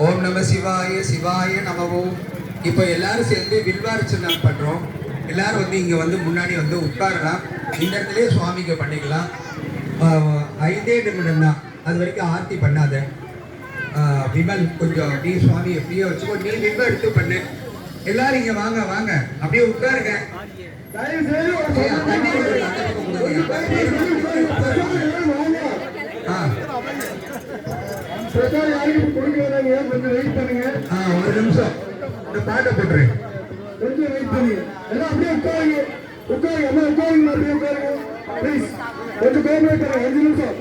ஓம் நம சிவாய சிவாய நமவோ. இப்போ எல்லாரும் சேர்ந்து வில்வார்ச்சனை பண்றோம். எல்லாரும் வந்து இங்க வந்து முன்னாடி வந்து உட்காரலாம். இந்த இடத்துலயே சுவாமிக்கு பண்ணிக்கலாம். 5 நிமிடம் தான், அது வரைக்கும் ஆர்த்தி பண்ணாத. விமல் கொஞ்சம் நீ சுவாமி எப்படியோ வச்சுக்கோ, நீ வில்வ எடுத்து பண்ணு. எல்லாரும் இங்க வாங்க வாங்க, அப்படியே உட்காருங்க. ஒரு நிமிஷம் இந்த பாட்டை போட்டுரு. கொஞ்சம் வெயிட் பண்ணி எல்லாம் அப்படியே உட்காருங்க. உட்காருங்க, அப்படியே உட்காருங்க. ப்ளீஸ் கொஞ்சம் கோஆபரேட் பண்ணுங்க. 5 நிமிஷம்.